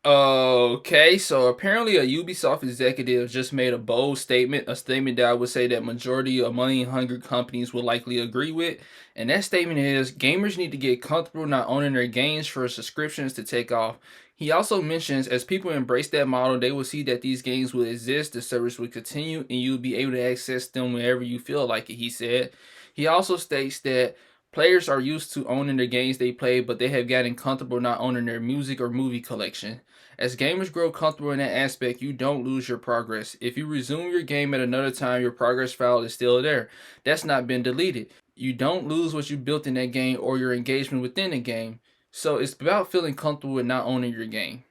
Okay, so apparently a Ubisoft executive just made a bold statement, a statement that I would say that majority of money-hungry companies will likely agree with. And that statement is gamers need to get comfortable not owning their games for subscriptions to take off. He also mentions as people embrace that model, they will see that these games will exist, the service will continue, and you'll be able to access them whenever you feel like it, he said. He also states that players are used to owning the games they play, but they have gotten comfortable not owning their music or movie collection. As gamers grow comfortable in that aspect, you don't lose your progress. If you resume your game at another time, your progress file is still there. That's not been deleted. You don't lose what you built in that game or your engagement within the game. So it's about feeling comfortable with not owning your game.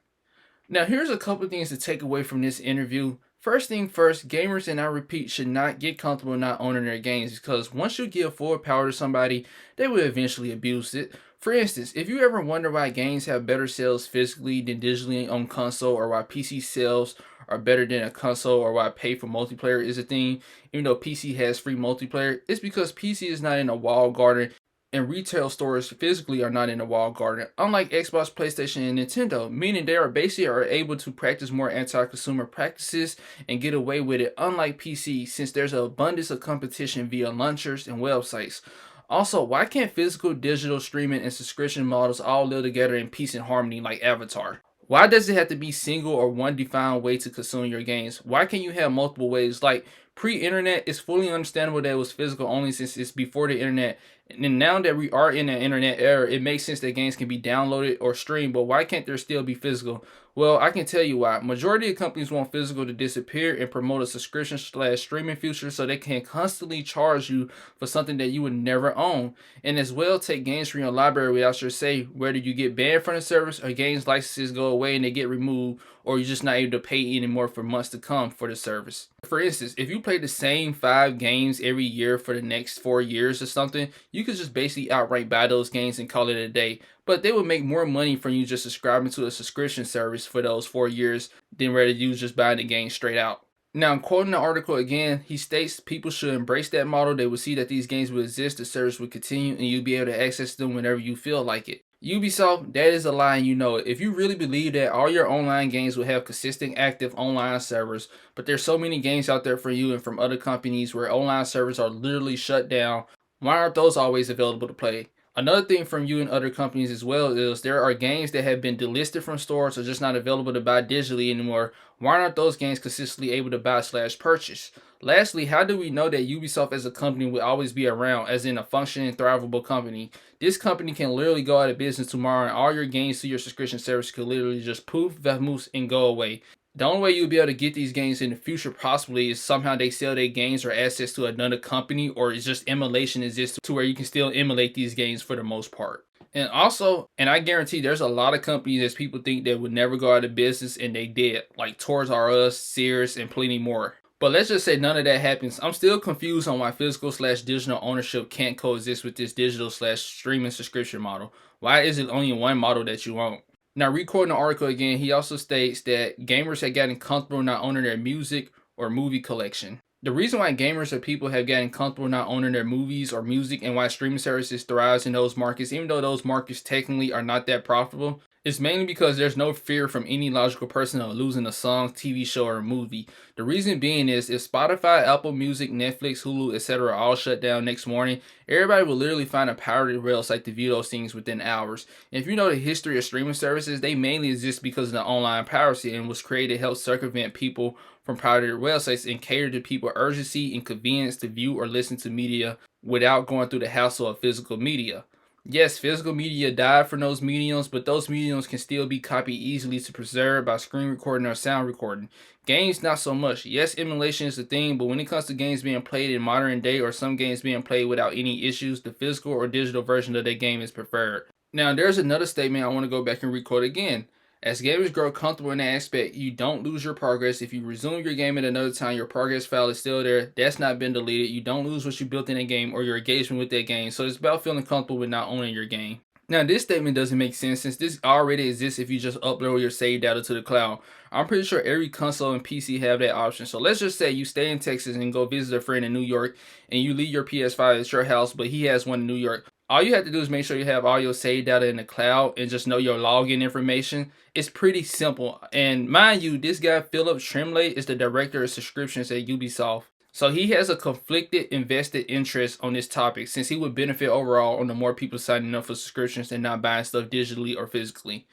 Now, here's a couple things to take away from this interview. First thing first, gamers, and I repeat, should not get comfortable not owning their games because once you give full power to somebody, they will eventually abuse it. For instance, if you ever wonder why games have better sales physically than digitally on console, or why PC sales are better than a console, or why pay for multiplayer is a thing, even though PC has free multiplayer, it's because PC is not in a walled garden and retail stores physically are not in the walled garden, unlike Xbox, PlayStation, and Nintendo, meaning they are basically are able to practice more anti-consumer practices and get away with it, unlike PC, since there's an abundance of competition via launchers and websites. Also, why can't physical, digital, streaming, and subscription models all live together in peace and harmony like Avatar? Why does it have to be single or one defined way to consume your games? Why can't you have multiple ways? Like pre-internet, it's fully understandable that it was physical only since it's before the internet. And then now that we are in the internet era, it makes sense that games can be downloaded or streamed, but why can't there still be physical? Well, I can tell you why. Majority of companies want physical to disappear and promote a subscription slash streaming future so they can constantly charge you for something that you would never own. And as well, take games from your library without your say, whether you get banned from the service or games licenses go away and they get removed, or you're just not able to pay anymore for months to come for the service. For instance, if you play the same 5 games every year for the next 4 years or something, you could just basically outright buy those games and call it a day. But they would make more money from you just subscribing to a subscription service for those 4 years than rather you just buying the game straight out. Now, I'm quoting the article again. He states people should embrace that model. They will see that these games will exist, the service will continue, and you'll be able to access them whenever you feel like it. Ubisoft, that is a lie and you know it. If you really believe that all your online games will have consistent active online servers, but there's so many games out there for you and from other companies where online servers are literally shut down, why aren't those always available to play? Another thing from you and other companies as well is there are games that have been delisted from stores or just not available to buy digitally anymore. Why aren't those games consistently able to buy slash purchase? Lastly, how do we know that Ubisoft as a company will always be around, as in a functioning, thrivable company? This company can literally go out of business tomorrow and all your games to your subscription service could literally just poof, vamoose, and go away. The only way you'll be able to get these games in the future possibly is somehow they sell their games or assets to another company, or it's just emulation exists to where you can still emulate these games for the most part. And also, and I guarantee there's a lot of companies that people think that would never go out of business and they did, like Toys R Us, Sears, and plenty more. But let's just say none of that happens. I'm still confused on why physical slash digital ownership can't coexist with this digital slash streaming subscription model. Why is it only one model that you want? Now, recording the article again, he also states that gamers have gotten comfortable not owning their music or movie collection. The reason why gamers or people have gotten comfortable not owning their movies or music and why streaming services thrives in those markets, even though those markets technically are not that profitable, is mainly because there's no fear from any logical person of losing a song, TV show, or movie. The reason being is if Spotify, Apple Music, Netflix, Hulu, etc. all shut down next morning, everybody will literally find a pirated website to view those things within hours. And if you know the history of streaming services, they mainly exist because of the online piracy and was created to help circumvent people from pirated websites and cater to people's urgency and convenience to view or listen to media without going through the hassle of physical media. Yes, physical media died from those mediums, but those mediums can still be copied easily to preserve by screen recording or sound recording. Games, not so much. Yes, emulation is the thing, but when it comes to games being played in modern day or some games being played without any issues, the physical or digital version of that game is preferred. Now, there's another statement I want to go back and record again. As gamers grow comfortable in that aspect, you don't lose your progress. If you resume your game at another time, your progress file is still there. That's not been deleted. You don't lose what you built in a game or your engagement with that game. So it's about feeling comfortable with not owning your game. Now, this statement doesn't make sense since this already exists if you just upload your save data to the cloud. I'm pretty sure every console and PC have that option. So let's just say you stay in Texas and go visit a friend in New York and you leave your PS5 at your house, but he has one in New York. All you have to do is make sure you have all your saved data in the cloud and just know your login information. It's pretty simple. And mind you, this guy, Philippe Tremblay, is the director of subscriptions at Ubisoft. So he has a conflicted invested interest on this topic, since he would benefit overall on the more people signing up for subscriptions and not buying stuff digitally or physically.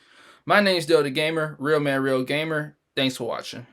My name's Dale the Gamer, real man, real gamer. Thanks for watching.